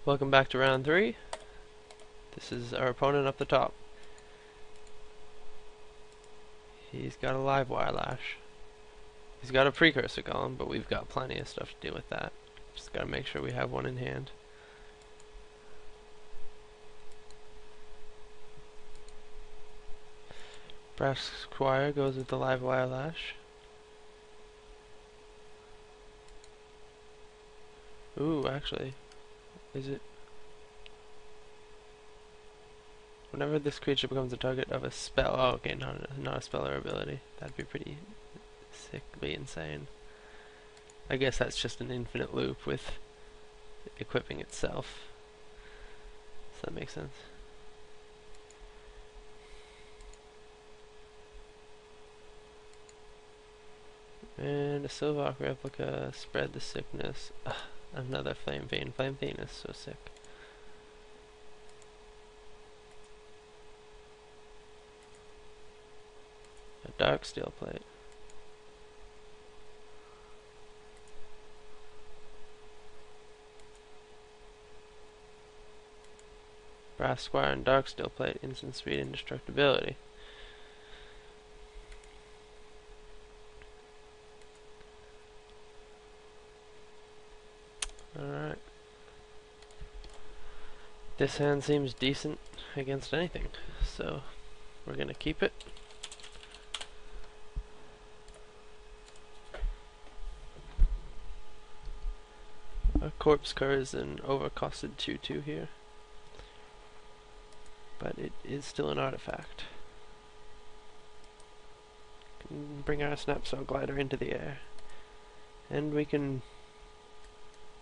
Welcome back to round 3. This is our opponent up the top. He's got a live wire lash. He's got a precursor golem, but we've got plenty of stuff to do with that. Just gotta make sure we have one in hand. Brass Squire goes with the live wire lash. Ooh, actually, is it? Whenever this creature becomes the target of a spell, oh, okay, not a spell or ability. That'd be pretty sickly insane. I guess that's just an infinite loop with equipping itself. Does that make sense? And a Silvark replica, spread the sickness. Ugh, another Flame Vein. Flame Vein is so sick. A Dark Steel Plate. Brass Squire and Dark Steel Plate, instant speed, indestructibility. Alright. This hand seems decent against anything, so we're gonna keep it. A Corpse Cur is an overcosted 2/2 here, but it is still an artifact. Can bring our Snapsaw Glider into the air, and we can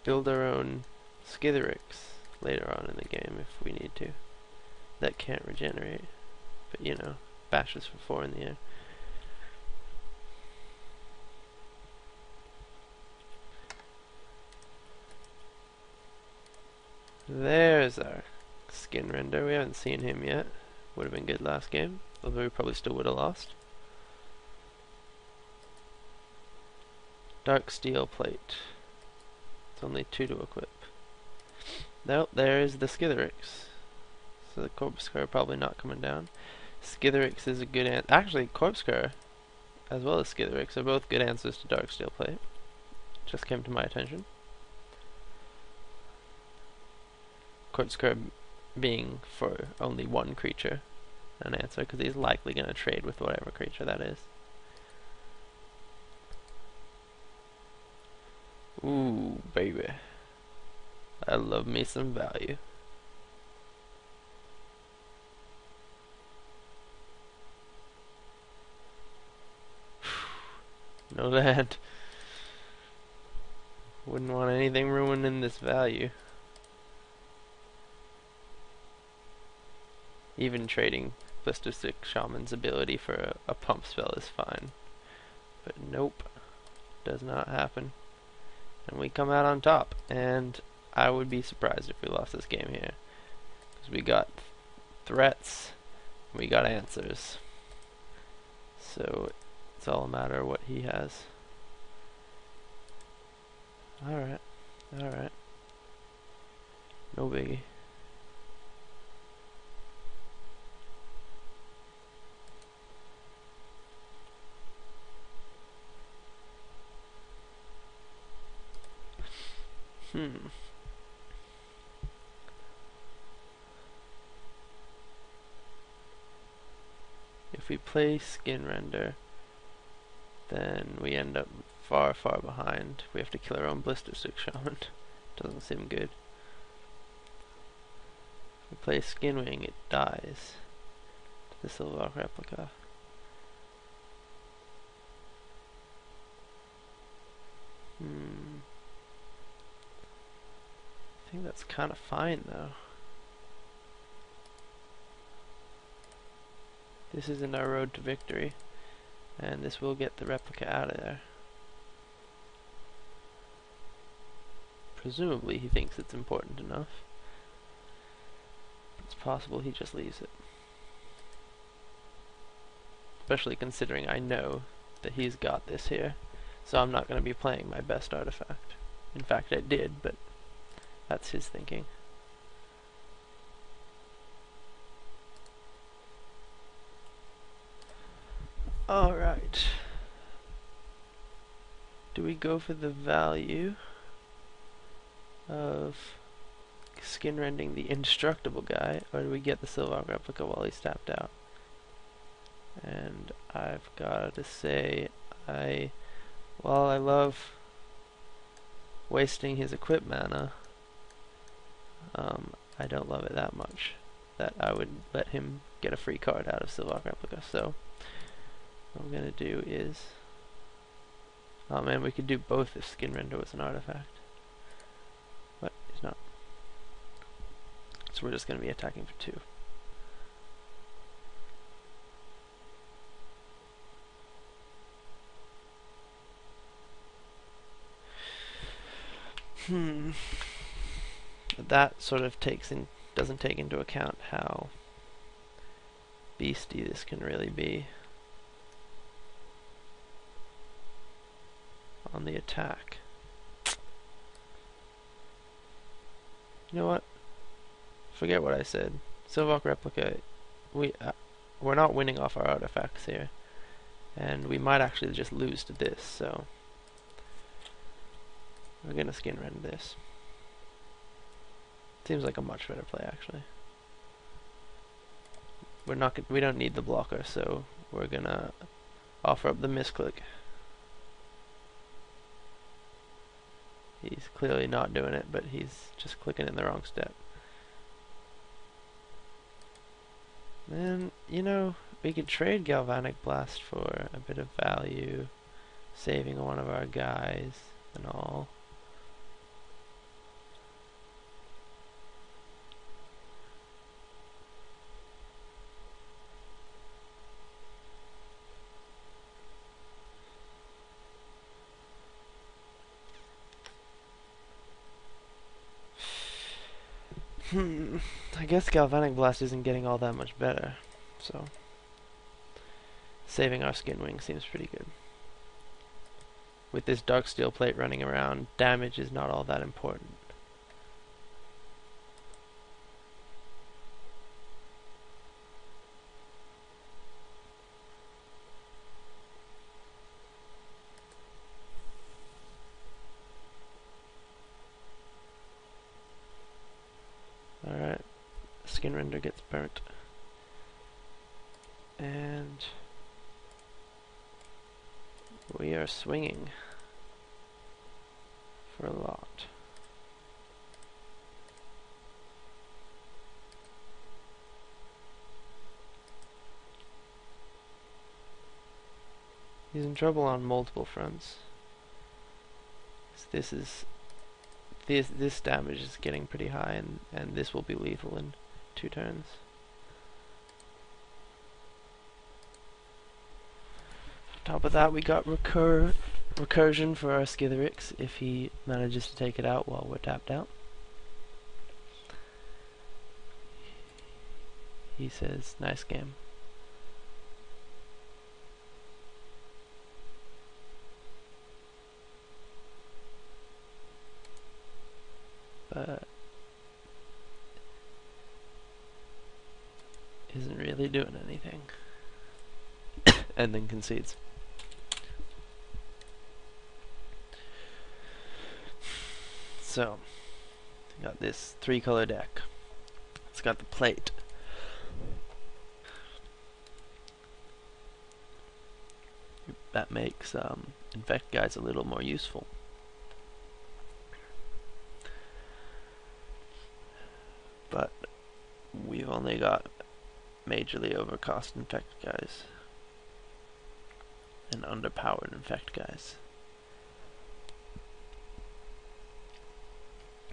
build our own Skitherix later on in the game if we need to. That can't regenerate, but you know, bashes for 4 in the air. There's our Skin Render. We haven't seen him yet. Would have been good last game, although we probably still would have lost. Dark Steel Plate. It's only 2 to equip. Nope, there is the Skitherix. So the Corpse Cur probably not coming down. Skitherix is a good answer. Actually, Corpse Cur as well as Skitherix are both good answers to Dark Steel Plate. Just came to my attention. Corpse Cur being for only one creature an answer, because he's likely going to trade with whatever creature that is. Ooh, baby. I love me some value. No land. Wouldn't want anything ruining this value. Even trading Ballistic Shaman's ability for a pump spell is fine. But nope. Does not happen. And we come out on top. And I would be surprised if we lost this game here. Because we got threats. We got answers. So it's all a matter of what he has. Alright. Alright. No biggie. If we play Skin Render, then we end up far, far behind. We have to kill our own Ballistic Shaman. Doesn't seem good. If we play Skin Wing, it dies to the Silvark replica. I think that's kind of fine though. This isn't our road to victory, and this will get the replica out of there. Presumably he thinks it's important enough. It's possible he just leaves it. Especially considering I know that he's got this here, so I'm not going to be playing my best artifact. In fact, I did, but that's his thinking. we go for the value of skin rending the indestructible guy, or do we get the Silvark replica while he's tapped out? And I've got to say, while I love wasting his equip mana, I don't love it that much that I would let him get a free card out of Silvark replica. So what I'm gonna do is, oh man, we could do both if skin render was an artifact, but it's not. So we're just gonna be attacking for 2. That sort of doesn't take into account how beastie this can really be on the attack. You know what? Forget what I said. Silvark replica, we're not winning off our artifacts here, and we might actually just lose to this, so we're gonna skin rend this. Seems like a much better play, actually. We don't need the blocker, so we're gonna offer up the misclick. He's clearly not doing it, but he's just clicking in the wrong step. Then, you know, we could trade Galvanic Blast for a bit of value, saving one of our guys and all. I guess Galvanic Blast isn't getting all that much better, so saving our Skin Wing seems pretty good. With this Dark Steel Plate running around, damage is not all that important. Alright, Skin Render gets burnt. And we are swinging for a lot. He's in trouble on multiple fronts. This damage is getting pretty high, and this will be lethal in 2 turns. On top of that, we got recursion for our Skitherix if he manages to take it out while we're tapped out. He says, nice game. But isn't really doing anything. And then concedes. So, got this 3-color deck. It's got the plate. That makes Infect Guys a little more useful. But we've only got majorly overcost Infect Guys and underpowered Infect Guys.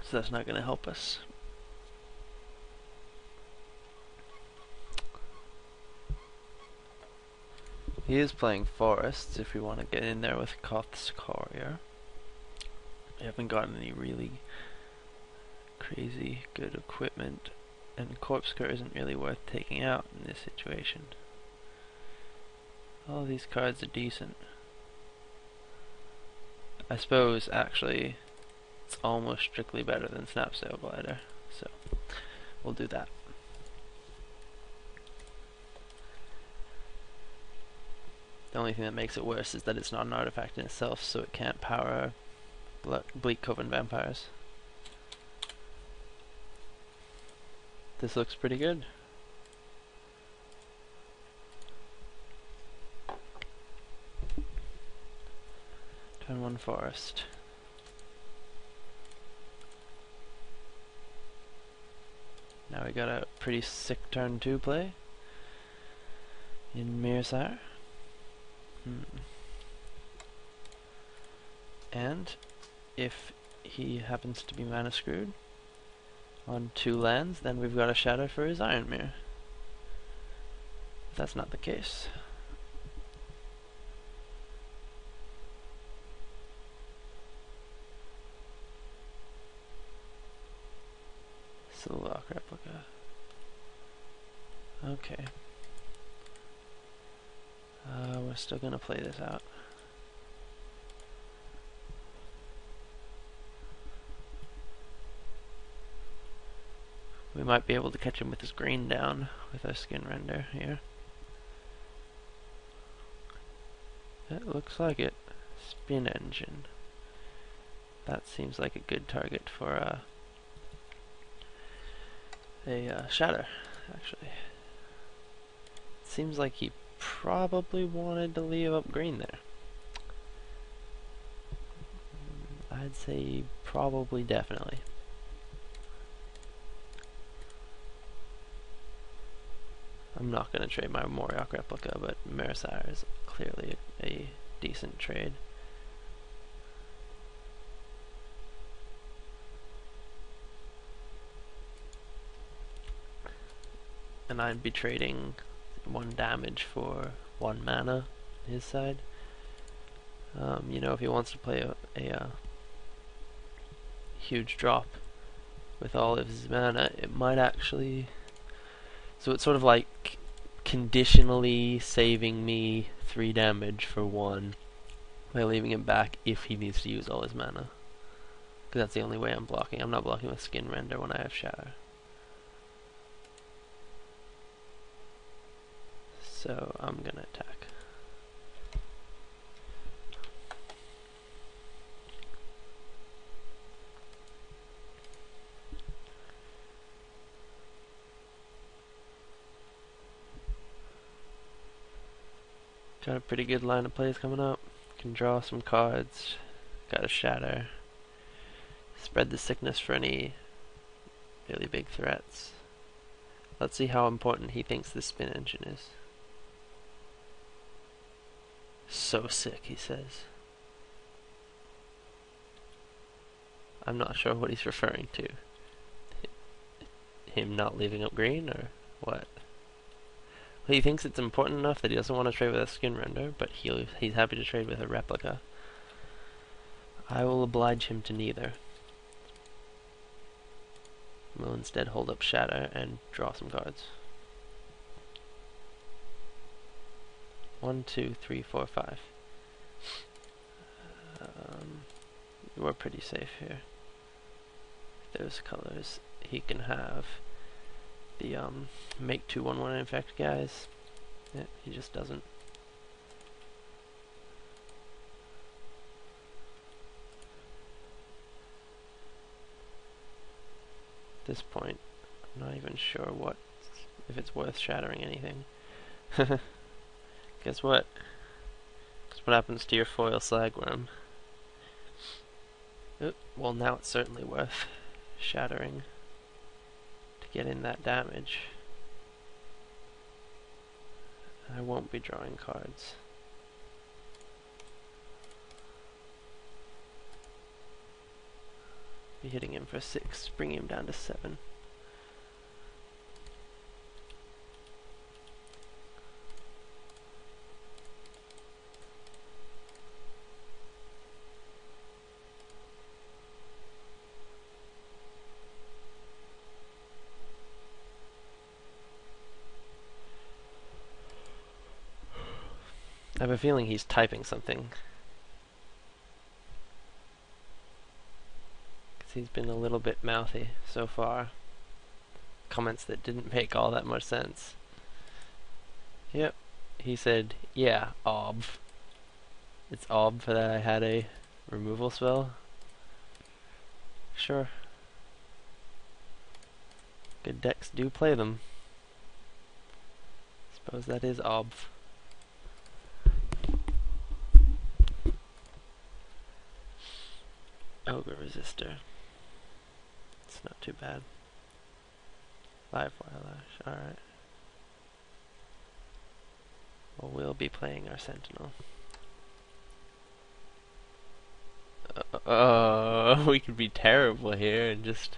So that's not going to help us. He is playing Forests if we want to get in there with Koth's Courier. We haven't gotten any really crazy good equipment, and Corpse Cur isn't really worth taking out in this situation. All these cards are decent. I suppose actually it's almost strictly better than Snapsail Glider, so we'll do that. The only thing that makes it worse is that it's not an artifact in itself, so it can't power Bleak Coven vampires. This looks pretty good. Turn 1 forest. Now we got a pretty sick turn 2 play in Mirrodin. And if he happens to be mana screwed on 2 lands, then we've got a shadow for his Iron Mirror. If that's not the case, Silverlock replica. Okay. We're still gonna play this out. We might be able to catch him with his green down with our skin render here. It looks like it. Spin engine. That seems like a good target for a shatter, actually. It seems like he probably wanted to leave up green there. I'd say probably, definitely. I'm not going to trade my Moriok replica, but Mirrodin is clearly a decent trade. And I'd be trading 1 damage for 1 mana on his side. You know, if he wants to play a huge drop with all of his mana, it might actually... So it's sort of like conditionally saving me 3 damage for 1 by leaving him back if he needs to use all his mana. Because that's the only way I'm blocking. I'm not blocking with Skin Render when I have Shatter. So I'm gonna attack. Got a pretty good line of plays coming up. Can draw some cards. Got a Shatter. Spread the sickness for any really big threats. Let's see how important he thinks this spin engine is. So sick, he says. I'm not sure what he's referring to. Him not leaving up green, or what? Well, he thinks it's important enough that he doesn't want to trade with a Skin Render, but he's happy to trade with a replica. I will oblige him to neither. We'll instead hold up Shatter and draw some cards. 1, 2, 3, 4, 5. We're pretty safe here. Those colors. He can have the make 2/1/1 infect guys. Yeah, he just doesn't. At this point, I'm not even sure if it's worth shattering anything. Guess what? Guess what happens to your foil slagworm? Well, now it's certainly worth shattering to get in that damage. I won't be drawing cards. Be hitting him for 6, bringing him down to 7. I have a feeling he's typing something. Because he's been a little bit mouthy so far. Comments that didn't make all that much sense. Yep, he said, yeah, obv. It's obv that I had a removal spell. Sure. Good decks do play them. Suppose that is obv. Ogre Resistor. It's not too bad. Live Wire Lash, alright. Well, we'll be playing our Sentinel. We could be terrible here and just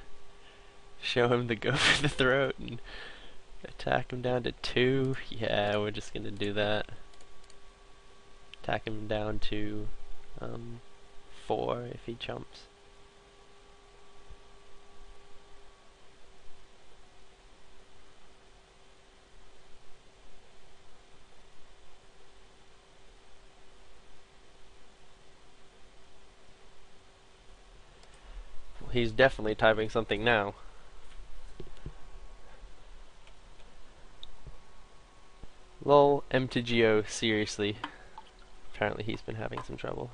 show him the go for the throat and attack him down to 2. Yeah, we're just gonna do that. Attack him down to 4 if he jumps. He's definitely typing something now. Lol, M2GO, seriously. Apparently he's been having some trouble.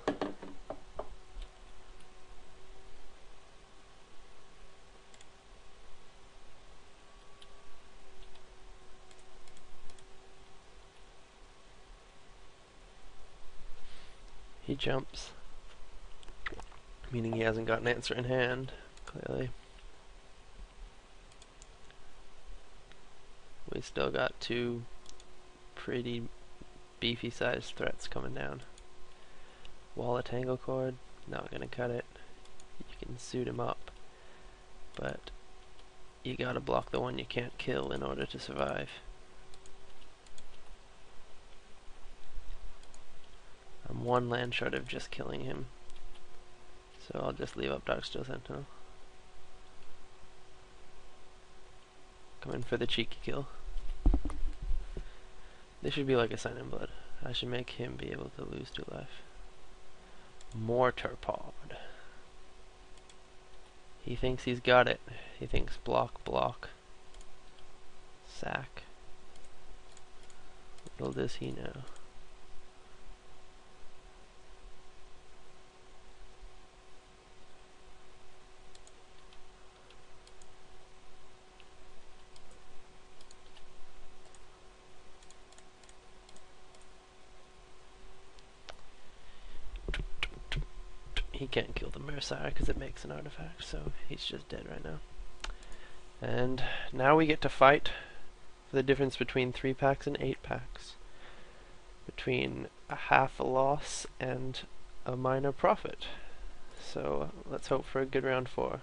He jumps, meaning he hasn't got an answer in hand, clearly. We still got 2 pretty beefy sized threats coming down. Wall of Tangle Cord, not gonna cut it. You can suit him up, but you gotta block the one you can't kill in order to survive. I'm 1 land short of just killing him, so I'll just leave up Darksteel Sentinel. Come in for the cheeky kill. This should be like a Sign in Blood. I should make him be able to lose 2 life. Mortar Pod. He thinks he's got it. He thinks block, block. Sack. Little does he know. He can't kill the Mercire because it makes an artifact, so he's just dead right now. And now we get to fight for the difference between 3 packs and 8 packs. Between a half a loss and a minor profit. So let's hope for a good round 4.